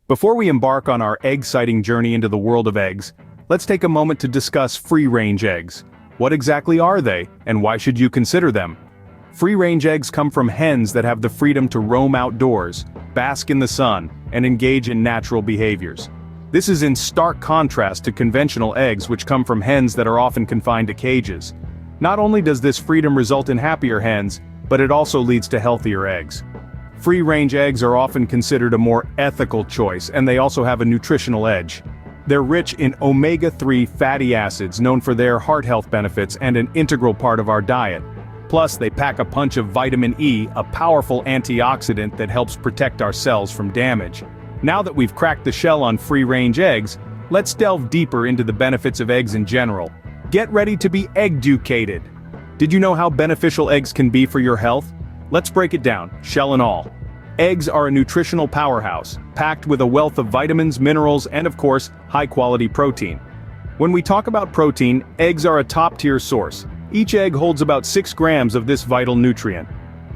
Before we embark on our egg-sighting journey into the world of eggs, let's take a moment to discuss free-range eggs. What exactly are they, and why should you consider them? Free-range eggs come from hens that have the freedom to roam outdoors, bask in the sun, and engage in natural behaviors. This is in stark contrast to conventional eggs which come from hens that are often confined to cages. Not only does this freedom result in happier hens, but it also leads to healthier eggs. Free-range eggs are often considered a more ethical choice, and they also have a nutritional edge. They're rich in omega-3 fatty acids known for their heart health benefits and an integral part of our diet. Plus, they pack a punch of vitamin E, a powerful antioxidant that helps protect our cells from damage. Now that we've cracked the shell on free-range eggs, let's delve deeper into the benefits of eggs in general. Get ready to be egg-ducated. Did you know how beneficial eggs can be for your health? Let's break it down, shell and all. Eggs are a nutritional powerhouse, packed with a wealth of vitamins, minerals, and of course, high-quality protein. When we talk about protein, eggs are a top-tier source. Each egg holds about 6 grams of this vital nutrient.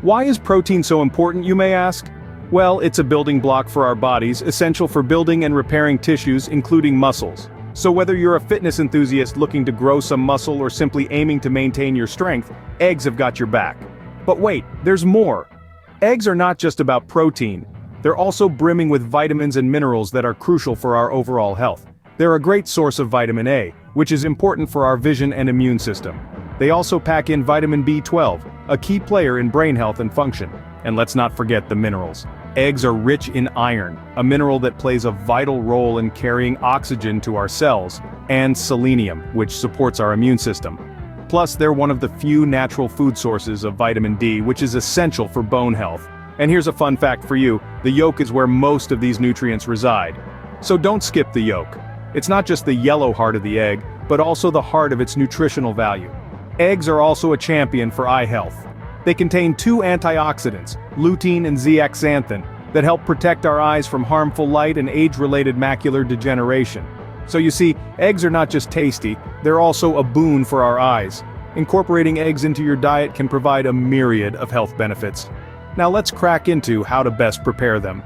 Why is protein so important, you may ask? Well, it's a building block for our bodies, essential for building and repairing tissues, including muscles. So whether you're a fitness enthusiast looking to grow some muscle or simply aiming to maintain your strength, eggs have got your back. But wait, there's more. Eggs are not just about protein. They're also brimming with vitamins and minerals that are crucial for our overall health. They're a great source of vitamin A, which is important for our vision and immune system. They also pack in vitamin B12, a key player in brain health and function. And let's not forget the minerals. Eggs are rich in iron, a mineral that plays a vital role in carrying oxygen to our cells, and selenium, which supports our immune system. Plus, they're one of the few natural food sources of vitamin D, which is essential for bone health. And here's a fun fact for you, the yolk is where most of these nutrients reside. So don't skip the yolk. It's not just the yellow heart of the egg, but also the heart of its nutritional value. Eggs are also a champion for eye health. They contain 2 antioxidants, lutein and zeaxanthin, that help protect our eyes from harmful light and age-related macular degeneration. So you see, eggs are not just tasty, they're also a boon for our eyes. Incorporating eggs into your diet can provide a myriad of health benefits. Now let's crack into how to best prepare them.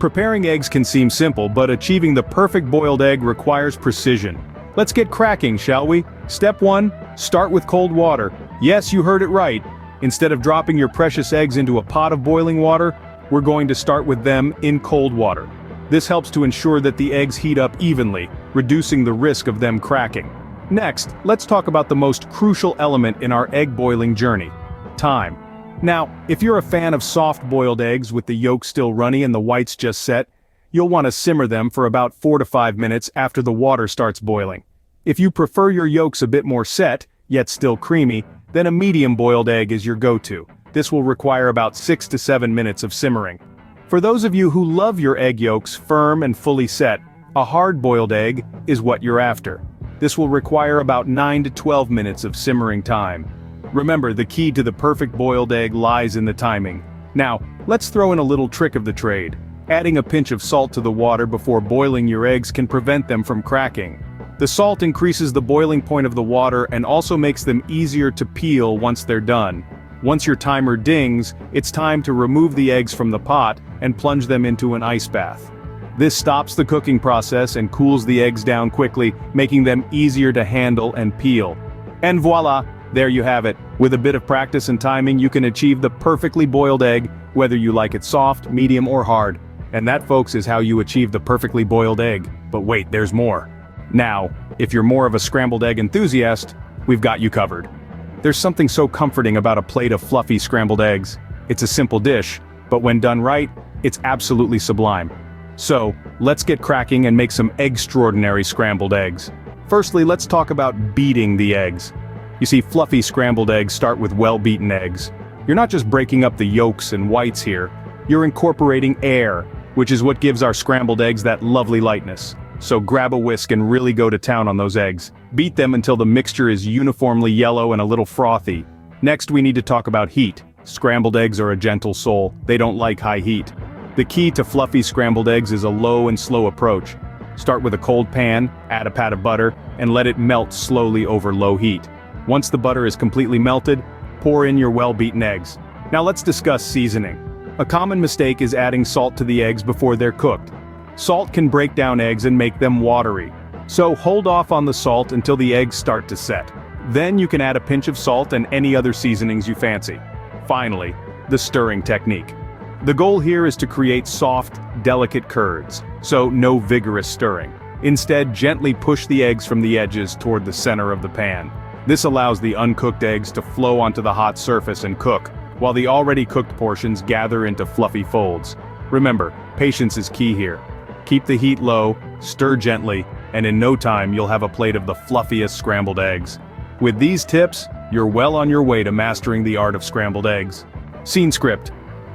Preparing eggs can seem simple, but achieving the perfect boiled egg requires precision. Let's get cracking, shall we? Step 1, start with cold water. Yes, you heard it right. Instead of dropping your precious eggs into a pot of boiling water, we're going to start with them in cold water. This helps to ensure that the eggs heat up evenly, reducing the risk of them cracking. Next, let's talk about the most crucial element in our egg boiling journey: time. Now, if you're a fan of soft-boiled eggs with the yolk still runny and the whites just set, you'll want to simmer them for about 4 to 5 minutes after the water starts boiling. If you prefer your yolks a bit more set, yet still creamy, then a medium-boiled egg is your go-to. This will require about 6 to 7 minutes of simmering. For those of you who love your egg yolks firm and fully set, a hard-boiled egg is what you're after. This will require about 9 to 12 minutes of simmering time. Remember, the key to the perfect boiled egg lies in the timing. Now, let's throw in a little trick of the trade. Adding a pinch of salt to the water before boiling your eggs can prevent them from cracking. The salt increases the boiling point of the water and also makes them easier to peel once they're done. Once your timer dings, it's time to remove the eggs from the pot and plunge them into an ice bath. This stops the cooking process and cools the eggs down quickly, making them easier to handle and peel. And voila, there you have it. With a bit of practice and timing, you can achieve the perfectly boiled egg, whether you like it soft, medium, or hard. And that, folks, is how you achieve the perfectly boiled egg. But wait, there's more. Now, if you're more of a scrambled egg enthusiast, we've got you covered. There's something so comforting about a plate of fluffy scrambled eggs. It's a simple dish, but when done right, it's absolutely sublime. So, let's get cracking and make some extraordinary scrambled eggs. Firstly, let's talk about beating the eggs. You see, fluffy scrambled eggs start with well-beaten eggs. You're not just breaking up the yolks and whites here, you're incorporating air, which is what gives our scrambled eggs that lovely lightness. So grab a whisk and really go to town on those eggs. Beat them until the mixture is uniformly yellow and a little frothy. Next, we need to talk about heat. Scrambled eggs are a gentle soul, they don't like high heat. The key to fluffy scrambled eggs is a low and slow approach. Start with a cold pan, add a pat of butter, and let it melt slowly over low heat. Once the butter is completely melted, pour in your well-beaten eggs. Now let's discuss seasoning. A common mistake is adding salt to the eggs before they're cooked. Salt can break down eggs and make them watery. So hold off on the salt until the eggs start to set. Then you can add a pinch of salt and any other seasonings you fancy. Finally, the stirring technique. The goal here is to create soft, delicate curds, so no vigorous stirring. Instead, gently push the eggs from the edges toward the center of the pan. This allows the uncooked eggs to flow onto the hot surface and cook, while the already cooked portions gather into fluffy folds. Remember, patience is key here. Keep the heat low, stir gently, and in no time you'll have a plate of the fluffiest scrambled eggs. With these tips, you're well on your way to mastering the art of scrambled eggs. Scene script.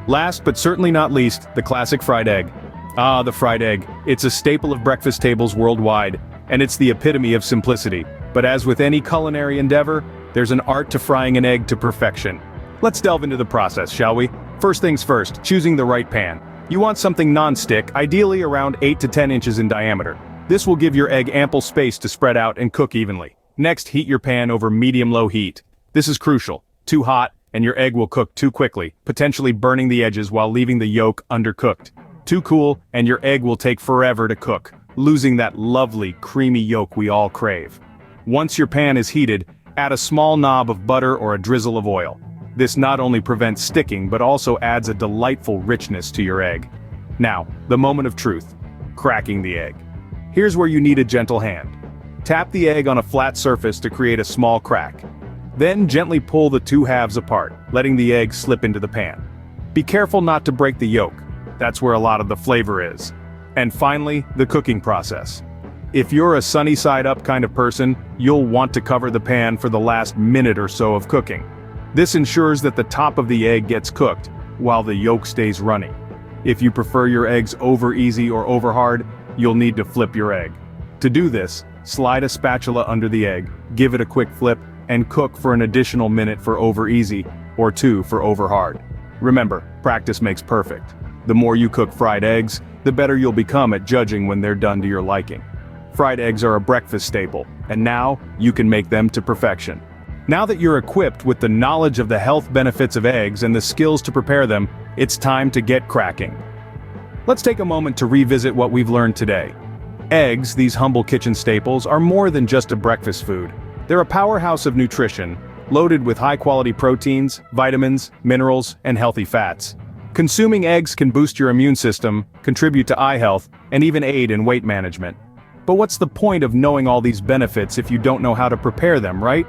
Last but certainly not least, the classic fried egg. Ah, the fried egg. It's a staple of breakfast tables worldwide, and it's the epitome of simplicity. But as with any culinary endeavor, there's an art to frying an egg to perfection. Let's delve into the process, shall we? First things first, choosing the right pan. You want something non-stick, ideally around 8 to 10 inches in diameter. This will give your egg ample space to spread out and cook evenly. Next, heat your pan over medium-low heat. This is crucial. Too hot, and your egg will cook too quickly, potentially burning the edges while leaving the yolk undercooked. Too cool, and your egg will take forever to cook, losing that lovely, creamy yolk we all crave. Once your pan is heated, add a small knob of butter or a drizzle of oil. This not only prevents sticking but also adds a delightful richness to your egg. Now, the moment of truth. Cracking the egg. Here's where you need a gentle hand. Tap the egg on a flat surface to create a small crack. Then gently pull the two halves apart, letting the egg slip into the pan. Be careful not to break the yolk. That's where a lot of the flavor is. And finally, the cooking process. If you're a sunny side up kind of person, you'll want to cover the pan for the last minute or so of cooking. This ensures that the top of the egg gets cooked, while the yolk stays runny. If you prefer your eggs over easy or over hard, you'll need to flip your egg. To do this, slide a spatula under the egg, give it a quick flip, and cook for an additional minute for over easy, or 2 for over hard. Remember, practice makes perfect. The more you cook fried eggs, the better you'll become at judging when they're done to your liking. Fried eggs are a breakfast staple, and now, you can make them to perfection. Now that you're equipped with the knowledge of the health benefits of eggs and the skills to prepare them, it's time to get cracking. Let's take a moment to revisit what we've learned today. Eggs, these humble kitchen staples, are more than just a breakfast food. They're a powerhouse of nutrition, loaded with high-quality proteins, vitamins, minerals, and healthy fats. Consuming eggs can boost your immune system, contribute to eye health, and even aid in weight management. But what's the point of knowing all these benefits if you don't know how to prepare them, right?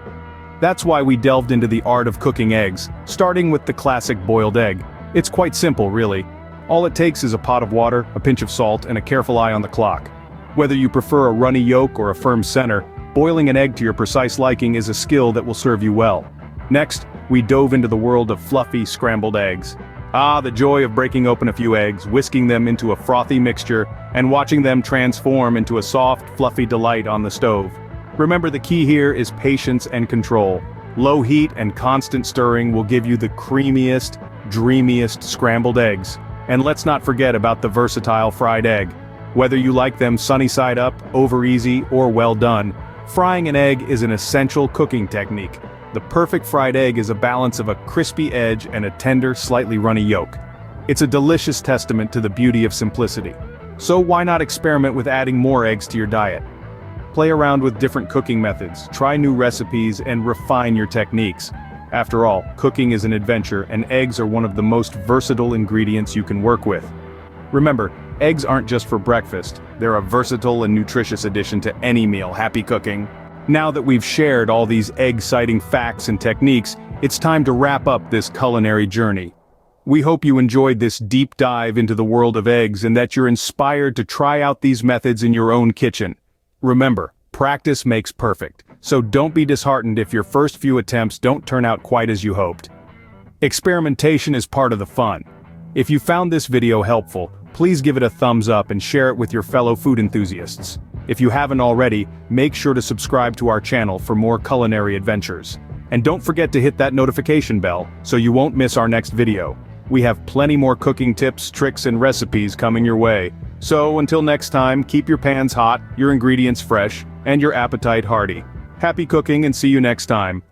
That's why we delved into the art of cooking eggs, starting with the classic boiled egg. It's quite simple, really. All it takes is a pot of water, a pinch of salt, and a careful eye on the clock. Whether you prefer a runny yolk or a firm center, boiling an egg to your precise liking is a skill that will serve you well. Next, we dove into the world of fluffy scrambled eggs. Ah, the joy of breaking open a few eggs, whisking them into a frothy mixture, and watching them transform into a soft, fluffy delight on the stove. Remember, the key here is patience and control. Low heat and constant stirring will give you the creamiest, dreamiest scrambled eggs. And let's not forget about the versatile fried egg. Whether you like them sunny side up, over easy, or well done, frying an egg is an essential cooking technique. The perfect fried egg is a balance of a crispy edge and a tender, slightly runny yolk. It's a delicious testament to the beauty of simplicity. So why not experiment with adding more eggs to your diet? Play around with different cooking methods, try new recipes, and refine your techniques. After all, cooking is an adventure, and eggs are one of the most versatile ingredients you can work with. Remember, eggs aren't just for breakfast, they're a versatile and nutritious addition to any meal. Happy cooking! Now that we've shared all these egg-citing facts and techniques, it's time to wrap up this culinary journey. We hope you enjoyed this deep dive into the world of eggs and that you're inspired to try out these methods in your own kitchen. Remember, practice makes perfect, so don't be disheartened if your first few attempts don't turn out quite as you hoped. Experimentation is part of the fun. If you found this video helpful, please give it a thumbs up and share it with your fellow food enthusiasts. If you haven't already, make sure to subscribe to our channel for more culinary adventures. And don't forget to hit that notification bell so you won't miss our next video. We have plenty more cooking tips, tricks, and recipes coming your way. So until next time, keep your pans hot, your ingredients fresh, and your appetite hearty. Happy cooking and see you next time.